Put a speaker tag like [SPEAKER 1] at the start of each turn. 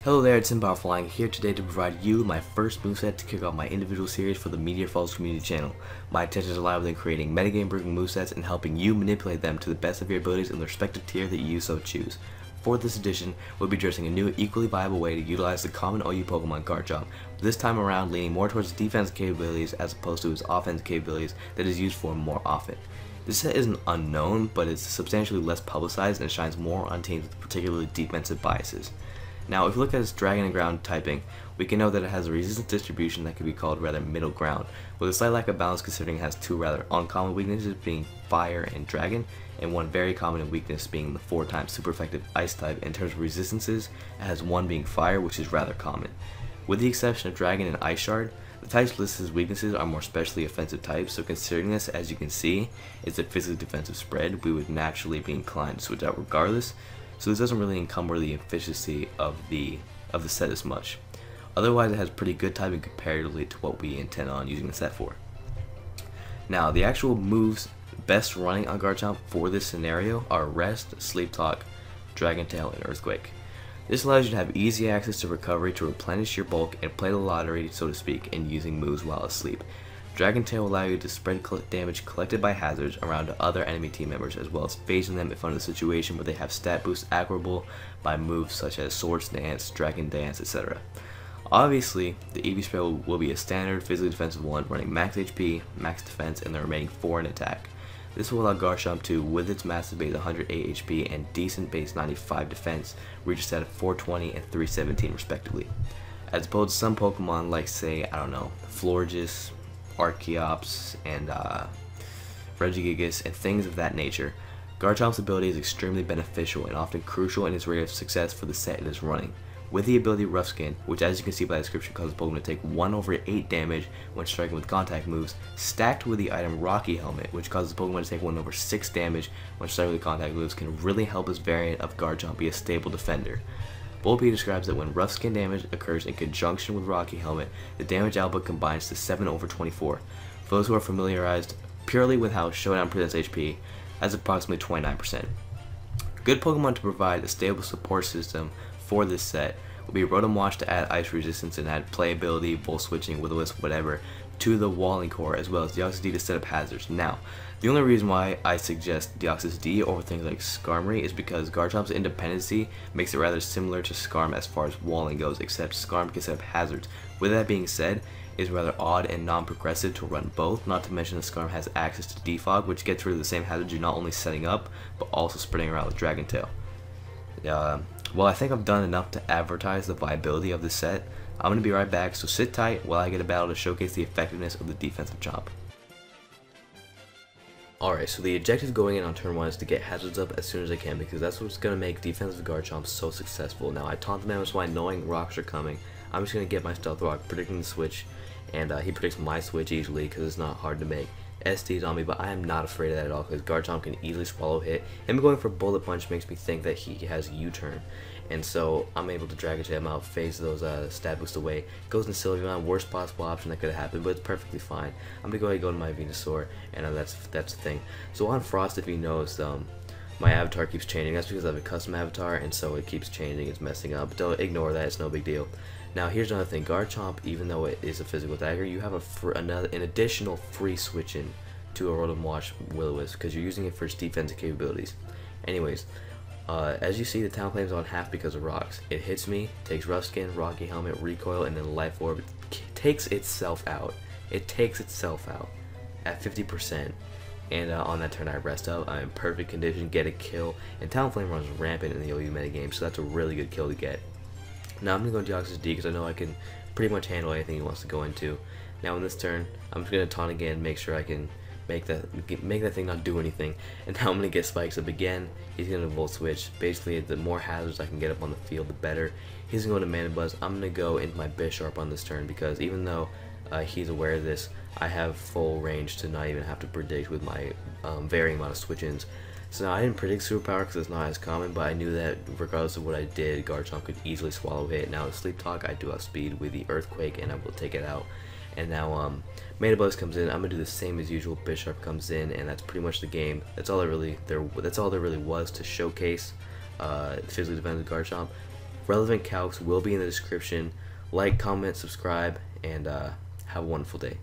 [SPEAKER 1] Hello there, it's Impish here today to provide you my first moveset to kick off my individual series for the Meteor Falls community channel. My intentions lie within creating metagame breaking movesets and helping you manipulate them to the best of your abilities in the respective tier that you so choose. For this edition, we'll be addressing a new, equally viable way to utilize the common OU Pokemon Garchomp, this time around leaning more towards defense capabilities as opposed to his offense capabilities that is used for more often. This set isn't unknown, but it's substantially less publicized and shines more on teams with particularly defensive biases. Now, if we look at its Dragon and Ground typing, we can know that it has a resistance distribution that could be called rather middle ground, with a slight lack of balance considering it has two rather uncommon weaknesses being Fire and Dragon, and one very common weakness being the 4x super effective Ice type. In terms of resistances, it has one being Fire, which is rather common. With the exception of Dragon and Ice Shard, the types listed as weaknesses are more specially offensive types, so considering this, as you can see, it's a physically defensive spread, we would naturally be inclined to switch out regardless. So this doesn't really encumber the efficiency of the set as much. Otherwise, it has pretty good typing comparatively to what we intend on using the set for. Now, the actual moves best running on Garchomp for this scenario are Rest, Sleep Talk, Dragon Tail, and Earthquake. This allows you to have easy access to recovery to replenish your bulk and play the lottery, so to speak, in using moves while asleep. Dragon Tail will allow you to spread damage collected by hazards around to other enemy team members, as well as phasing them if under a situation where they have stat boosts acquirable by moves such as Swords Dance, Dragon Dance, etc. Obviously, the EV spread will be a standard physically defensive one running max HP, max defense, and the remaining 4 in attack. This will allow Garchomp to, with its massive base 108 HP and decent base 95 defense, reach a stat of 420 and 317 respectively. As opposed to some Pokemon like, say, I don't know, Florges, Archeops, and Regigigas, and things of that nature, Garchomp's ability is extremely beneficial and often crucial in its rate of success for the set it is running. With the ability Rough Skin, which as you can see by the description causes Pokemon to take 1/8 damage when striking with contact moves, stacked with the item Rocky Helmet, which causes Pokemon to take 1/6 damage when striking with contact moves, can really help this variant of Garchomp be a stable defender. Volpe describes that when Rough Skin damage occurs in conjunction with Rocky Helmet, the damage output combines to 7/24. For those who are familiarized purely with how Showdown presents HP, that's approximately 29%. Good Pokemon to provide a stable support system for this set will be Rotom to add ice resistance and add playability, Volt switching, Will-O-Wisp, whatever, to the Walling Core, as well as Deoxys D to set up hazards. Now, the only reason why I suggest Deoxys D over things like Skarmory is because Garchomp's independency makes it rather similar to Skarm as far as walling goes, except Skarm can set up hazards. With that being said, it is rather odd and non-progressive to run both, not to mention that Skarm has access to Defog, which gets rid of the same hazards you're not only setting up, but also spreading around with Dragon Tail. Well, I think I've done enough to advertise the viability of this set. I'm going to be right back, so sit tight while I get a battle to showcase the effectiveness of the defensive Chomp. Alright, so the objective going in on turn 1 is to get hazards up as soon as I can, because that's what's going to make defensive Garchomp so successful. Now, I taunt the man, so knowing rocks are coming, I'm just going to get my Stealth Rock, predicting the switch, and he predicts my switch easily because it's not hard to make. SD's on me, but I am not afraid of that at all because Garchomp can easily swallow hit. Him going for Bullet Punch makes me think that he has U-turn, and so I'm able to Dragon Tail him out, phase those stat boosts away. Goes into Sylveon, worst possible option that could have happened, but it's perfectly fine. I'm gonna go ahead and go to my Venusaur, and that's the thing. So on Frost, if you noticed, my avatar keeps changing. That's because I have a custom avatar, and so it keeps changing. It's messing up. Don't ignore that. It's no big deal. Now here's another thing. Garchomp, even though it is a physical dagger, you have an additional free switch in to a Rotom Will-O-Wisp because you're using it for its defensive capabilities. Anyways, as you see, the Talonflame is on half because of rocks. It hits me, takes Rough Skin, Rocky Helmet, Recoil, and then Life Orb. It takes itself out. It takes itself out at 50%. And on that turn I rest up, I'm in perfect condition, get a kill, and Talonflame runs rampant in the OU metagame, so that's a really good kill to get. Now I'm going to go Deoxys D because I know I can pretty much handle anything he wants to go into. Now in this turn, I'm just going to taunt again, make sure I can make that thing not do anything. And now I'm going to get Spikes up again. He's going to Volt Switch. Basically, the more hazards I can get up on the field, the better. He's going to go to Mana Buzz. I'm going to go into my Bisharp on this turn because even though he's aware of this, I have full range to not even have to predict with my varying amount of switch-ins. So now I didn't predict Superpower because it's not as common, but I knew that regardless of what I did, Garchomp could easily swallow hit. Now with Sleep Talk, I do outspeed with the Earthquake, and I will take it out. And now Mana Buzz comes in. I'm gonna do the same as usual. Bisharp comes in, and that's pretty much the game. That's all there really was to showcase physically defensive Garchomp. Relevant calcs will be in the description. Like, comment, subscribe, and have a wonderful day.